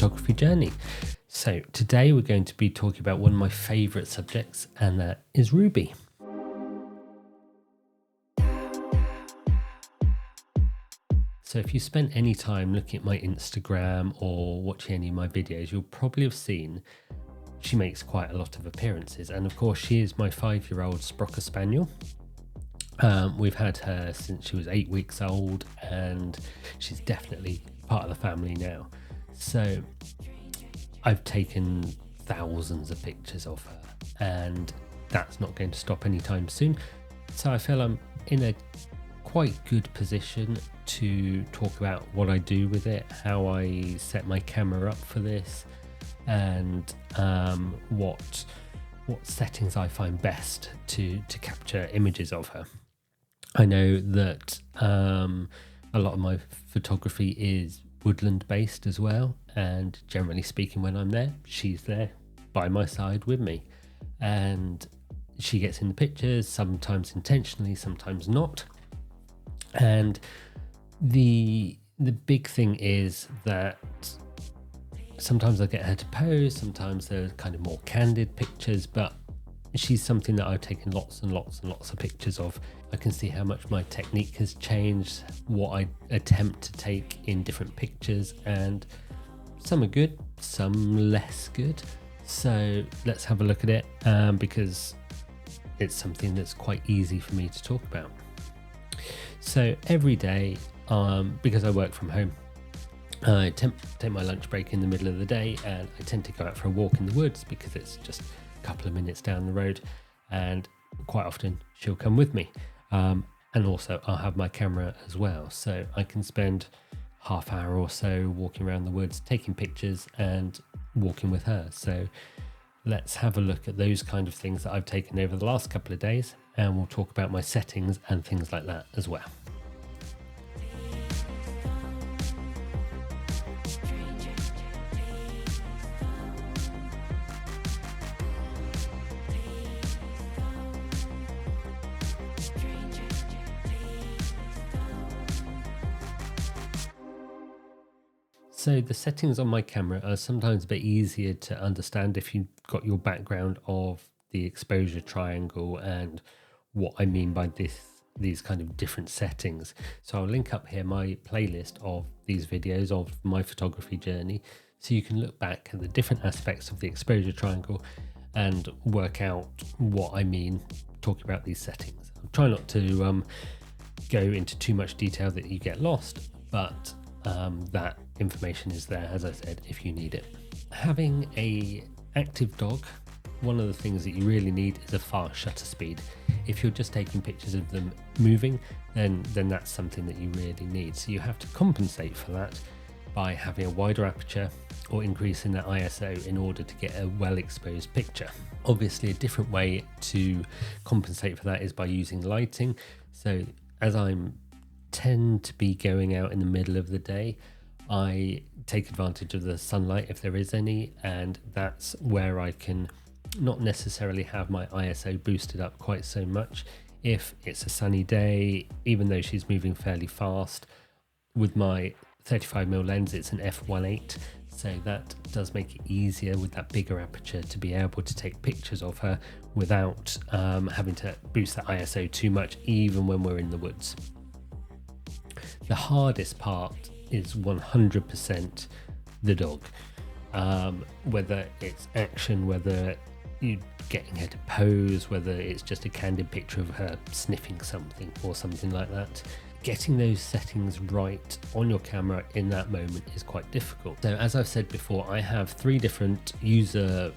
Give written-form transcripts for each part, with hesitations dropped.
photography journey. So today we're going to be talking about one of my favourite subjects, and that is Ruby. So if you spent any time looking at my Instagram or watching any of my videos, you'll probably have seen she makes quite a lot of appearances. And of course, she is my 5-year-old Sprocker Spaniel. We've had her since she was 8 weeks old, and she's definitely part of the family now. So I've taken thousands of pictures of her, and that's not going to stop anytime soon. So I feel I'm in a quite good position to talk about what I do with it, how I set my camera up for this, and what settings I find best to capture images of her. I know that a lot of my photography is woodland based as well, and generally speaking, when I'm there, she's there by my side with me, and she gets in the pictures, sometimes intentionally, sometimes not. And the big thing is that sometimes I get her to pose, sometimes they're kind of more candid pictures, but she's something that I've taken lots and lots and lots of pictures of. I can see how much my technique has changed, what I attempt to take in different pictures, and some are good, some less good. So let's have a look at it, because it's something that's quite easy for me to talk about. So every day, because I work from home, I take my lunch break in the middle of the day, and I tend to go out for a walk in the woods because it's just a couple of minutes down the road, and quite often she'll come with me. And also I'll have my camera as well, so I can spend half hour or so walking around the woods, taking pictures and walking with her. So let's have a look at those kind of things that I've taken over the last couple of days, and we'll talk about my settings and things like that as well. So the settings on my camera are sometimes a bit easier to understand if you've got your background of the exposure triangle and what I mean by these kind of different settings. So I'll link up here my playlist of these videos of my photography journey, so you can look back at the different aspects of the exposure triangle and work out what I mean talking about these settings. I'll try not to go into too much detail that you get lost, but that information is there, as I said, if you need it. Having a active dog, one of the things that you really need is a fast shutter speed. If you're just taking pictures of them moving, then that's something that you really need. So you have to compensate for that by having a wider aperture or increasing that ISO in order to get a well exposed picture. Obviously, a different way to compensate for that is by using lighting. So as I tend to be going out in the middle of the day, I take advantage of the sunlight if there is any, and that's where I can not necessarily have my ISO boosted up quite so much. If it's a sunny day, even though she's moving fairly fast, with my 35mm lens, it's an f1.8, so that does make it easier with that bigger aperture to be able to take pictures of her without having to boost that ISO too much, even when we're in the woods. The hardest part is 100% the dog. Whether it's action, whether you're getting her to pose, whether it's just a candid picture of her sniffing something or something like that. Getting those settings right on your camera in that moment is quite difficult. So as I've said before, I have 3 different user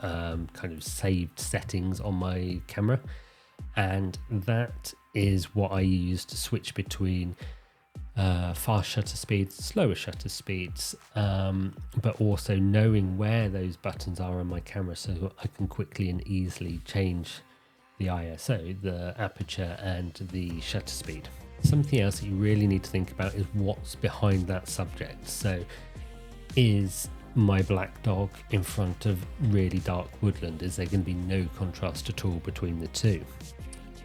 kind of saved settings on my camera, and that is what I use to switch between fast shutter speeds, slower shutter speeds, but also knowing where those buttons are on my camera so I can quickly and easily change the ISO, the aperture and the shutter speed. Something else that you really need to think about is what's behind that subject. So is my black dog in front of really dark woodland? Is there going to be no contrast at all between the two?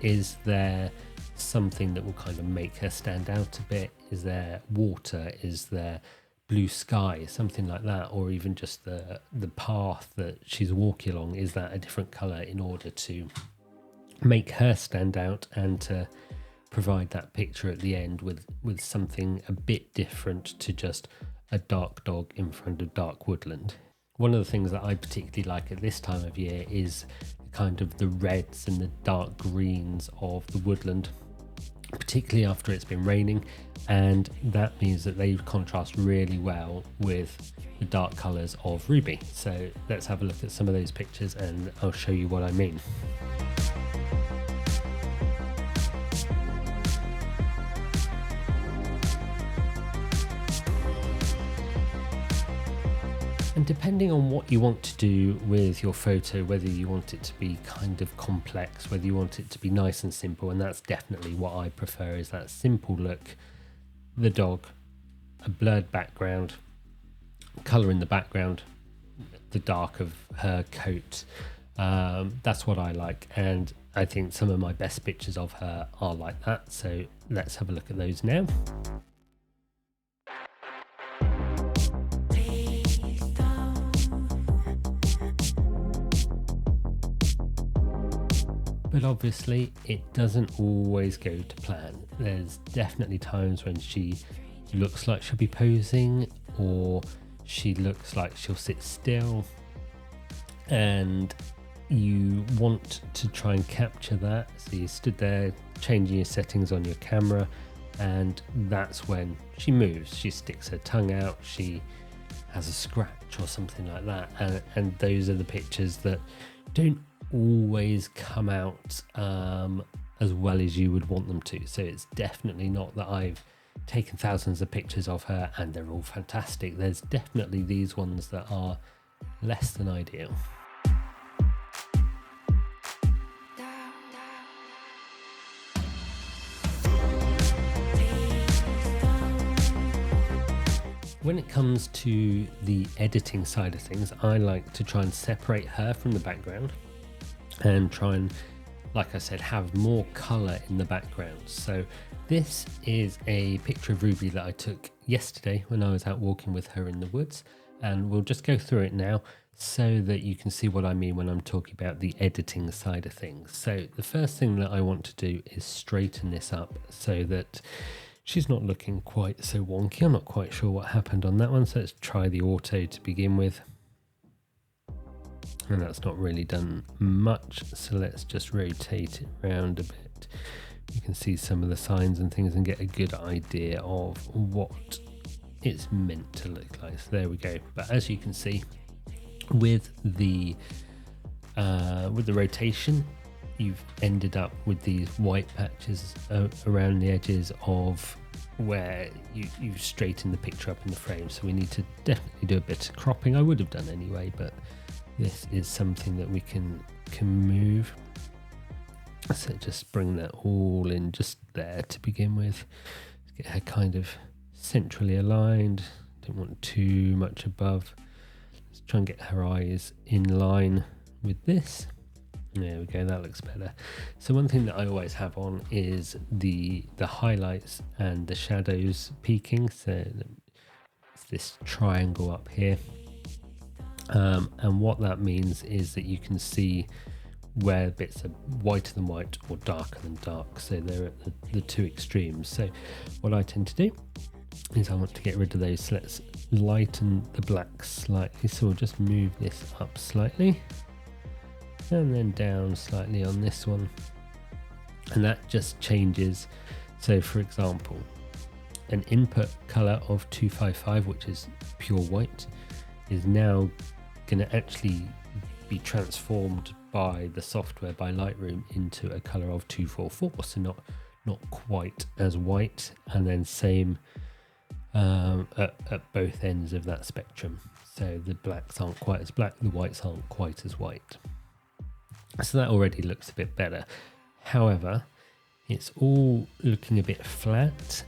Is there something that will kind of make her stand out a bit? Is there water? Is there blue sky, something like that, or even just the path that she's walking along, is that a different color in order to make her stand out and to provide that picture at the end with something a bit different to just a dark dog in front of dark woodland. One of the things that I particularly like at this time of year is kind of the reds and the dark greens of the woodland, particularly after it's been raining, and that means that they contrast really well with the dark colors of ruby. So let's have a look at some of those pictures and I'll show you what I mean. And depending on what you want to do with your photo, whether you want it to be kind of complex, whether you want it to be nice and simple, and that's definitely what I prefer, is that simple look, the dog, a blurred background, colour in the background, the dark of her coat. That's what I like, and I think some of my best pictures of her are like that. So let's have a look at those now. But obviously it doesn't always go to plan. There's definitely times when she looks like she'll be posing, or she looks like she'll sit still, and you want to try and capture that. So you stood there changing your settings on your camera, and that's when she moves. She sticks her tongue out, she has a scratch or something like that, and those are the pictures that don't always come out as well as you would want them to. So it's definitely not that I've taken thousands of pictures of her and they're all fantastic. There's definitely these ones that are less than ideal. When it comes to the editing side of things, I like to try and separate her from the background and try and, like I said, have more colour in the background. So this is a picture of Ruby that I took yesterday when I was out walking with her in the woods, and we'll just go through it now so that you can see what I mean when I'm talking about the editing side of things. So the first thing that I want to do is straighten this up so that she's not looking quite so wonky. I'm not quite sure what happened on that one, so let's try the auto to begin with. And that's not really done much, so let's just rotate it around a bit. You can see some of the signs and things and get a good idea of what it's meant to look like. So there we go. But as you can see, with the rotation, you've ended up with these white patches around the edges of where you straighten the picture up in the frame. So we need to definitely do a bit of cropping. I would have done anyway, but this is something that we can move. So just bring that all in just there to begin with. Let's get her kind of centrally aligned. Don't want too much above. Let's try and get her eyes in line with this. There we go, that looks better. So one thing that I always have on is the highlights and the shadows peaking. So it's this triangle up here. And what that means is that you can see where bits are whiter than white or darker than dark. So they're at the two extremes. So what I tend to do is I want to get rid of those. So let's lighten the black slightly. So we'll just move this up slightly and then down slightly on this one. And that just changes. So for example, an input color of 255, which is pure white, is now going to actually be transformed by the software, by Lightroom, into a color of 244, so not quite as white, and then same at both ends of that spectrum. So the blacks aren't quite as black, the whites aren't quite as white. So that already looks a bit better. However, it's all looking a bit flat.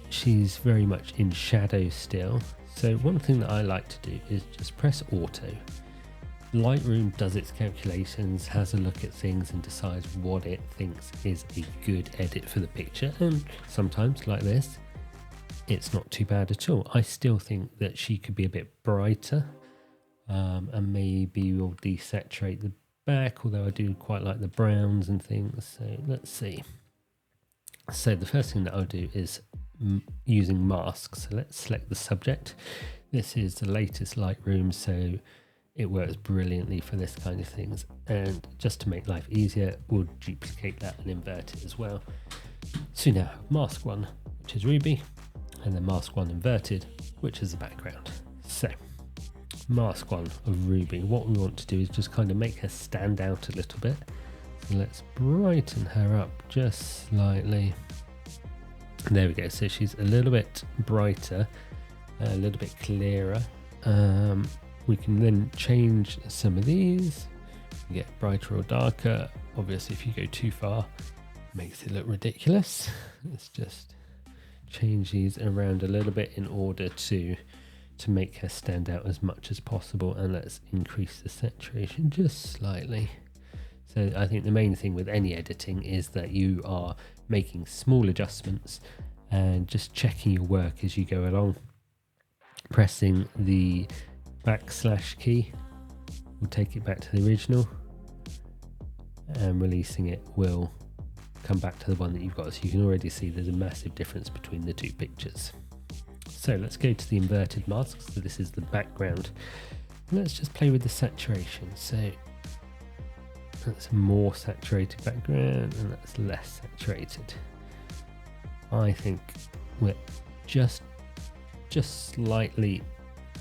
She's very much in shadow still. So one thing that I like to do is just press auto. Lightroom does its calculations, has a look at things and decides what it thinks is a good edit for the picture. And sometimes, like this, it's not too bad at all. I still think that she could be a bit brighter, and maybe we'll desaturate the back, although I do quite like the browns and things. So let's see. So the first thing that I'll do is using masks. So let's select the subject. This is the latest Lightroom, so it works brilliantly for this kind of things. And just to make life easier, we'll duplicate that and invert it as well. So now mask 1, which is Ruby, and then mask 1 inverted, which is the background. So mask 1 of Ruby, what we want to do is just kind of make her stand out a little bit. So let's brighten her up just slightly. There we go. So she's a little bit brighter, a little bit clearer. We can then change some of these, get brighter or darker. Obviously, if you go too far, it makes it look ridiculous. Let's just change these around a little bit in order to make her stand out as much as possible. And let's increase the saturation just slightly. So I think the main thing with any editing is that you are making small adjustments and just checking your work as you go along. Pressing the / key will take it back to the original, and releasing it will come back to the one that you've got. So you can already see there's a massive difference between the two pictures. So let's go to the inverted masks. So this is the background. Let's just play with the saturation. So that's a more saturated background and that's less saturated. I think we're just slightly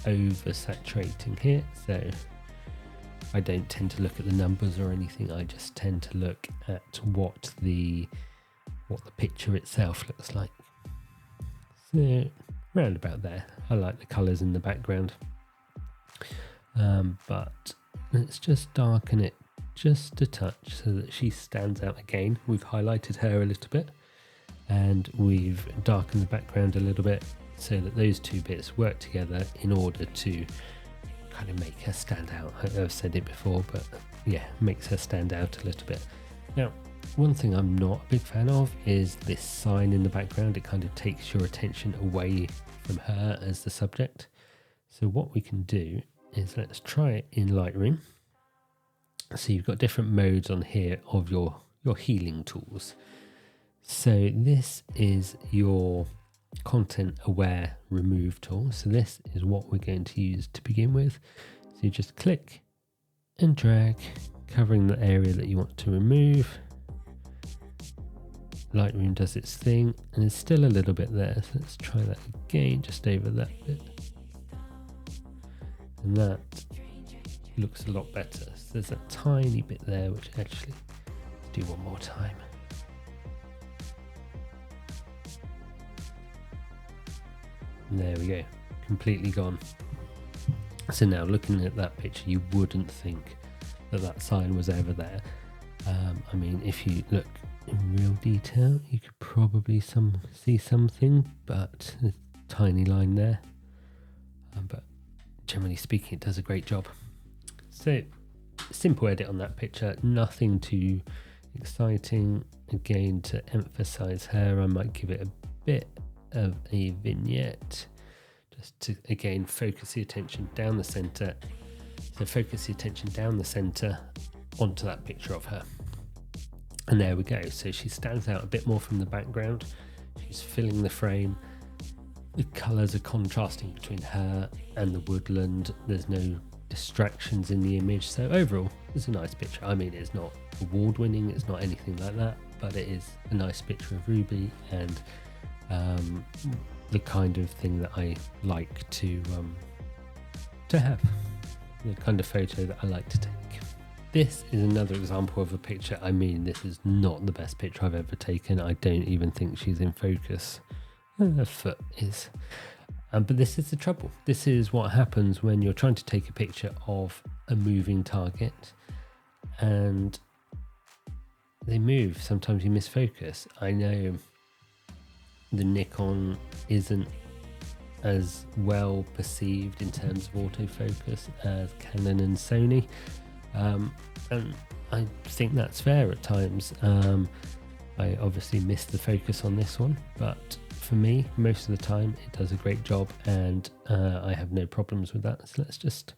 over-saturating here, so I don't tend to look at the numbers or anything. I just tend to look at what the picture itself looks like. So round about there. I like the colours in the background, but let's just darken it just a touch so that she stands out again. We've highlighted her a little bit and we've darkened the background a little bit so that those two bits work together in order to kind of make her stand out. I've said it before, but yeah, makes her stand out a little bit. Now, one thing I'm not a big fan of is this sign in the background. It kind of takes your attention away from her as the subject. So what we can do is let's try it in Lightroom. So you've got different modes on here of your healing tools. So this is your content aware remove tool. So this is what we're going to use to begin with. So you just click and drag, covering the area that you want to remove. Lightroom does its thing and there's still a little bit there. So let's try that again, just over that bit. And that looks a lot better. So there's a tiny bit there, which actually, let's do one more time. And there we go, completely gone. So now looking at that picture, you wouldn't think that that sign was ever there. I mean, if you look in real detail, you could probably see something, but a tiny line there. But generally speaking, it does a great job. So simple edit on that picture, nothing too exciting. Again, to emphasize her, I might give it a bit of a vignette just to again focus the attention down the center. So focus the attention down the center onto that picture of her. And there we go. So she stands out a bit more from the background. She's filling the frame. The colors are contrasting between her and the woodland. There's no distractions in the image. So overall, it's a nice picture. I mean, it's not award-winning, it's not anything like that, but it is a nice picture of Ruby and the kind of thing that I like to have, the kind of photo that I like to take. This is another example of a picture. I mean, this is not the best picture I've ever taken. I don't even think she's in focus. Her foot is. But this is the trouble. This is what happens when you're trying to take a picture of a moving target and they move. Sometimes you miss focus. I know the Nikon isn't as well perceived in terms of autofocus as Canon and Sony. And I think that's fair at times. I obviously missed the focus on this one, but for me, most of the time it does a great job, and I have no problems with that. So let's just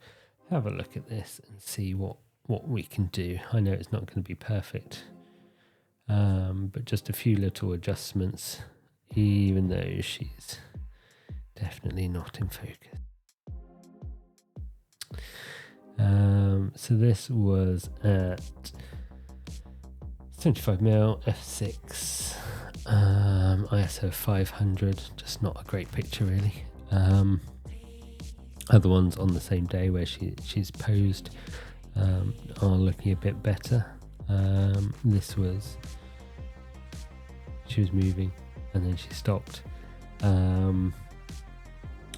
have a look at this and see what we can do. I know it's not going to be perfect, but just a few little adjustments, even though she's definitely not in focus. So this was at 75mm f6, ISO 500, just not a great picture really. Other ones on the same day where she's posed are looking a bit better. This was, she was moving and then she stopped.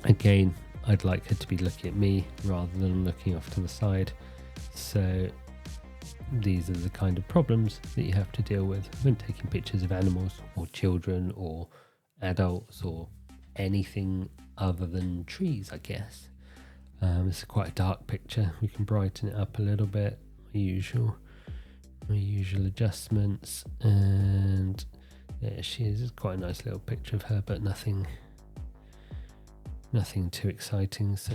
Again, I'd like her to be looking at me rather than looking off to the side. So these are the kind of problems that you have to deal with when taking pictures of animals or children or adults or anything other than trees, I guess. This is quite a dark picture. We can brighten it up a little bit. My usual adjustments, and there she is. It's quite a nice little picture of her, but nothing too exciting. So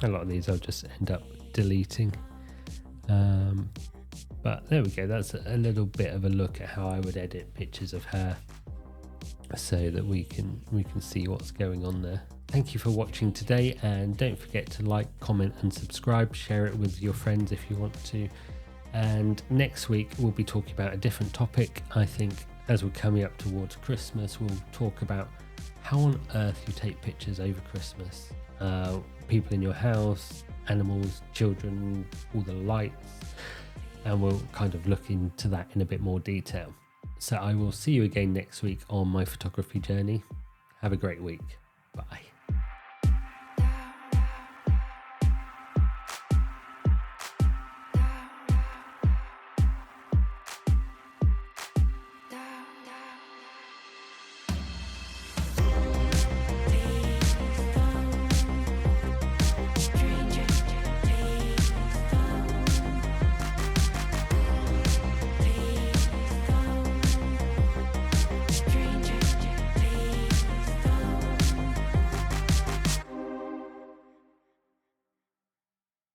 a lot of these I'll just end up deleting. But there we go. That's a little bit of a look at how I would edit pictures of her, so that we can see what's going on there. Thank you for watching today, and don't forget to like, comment and subscribe. Share it with your friends if you want to. And next week we'll be talking about a different topic. I think as we're coming up towards Christmas, we'll talk about how on earth you take pictures over Christmas. People in your house, animals, children, all the lights, and we'll kind of look into that in a bit more detail. So I will see you again next week on my photography journey. Have a great week. Bye.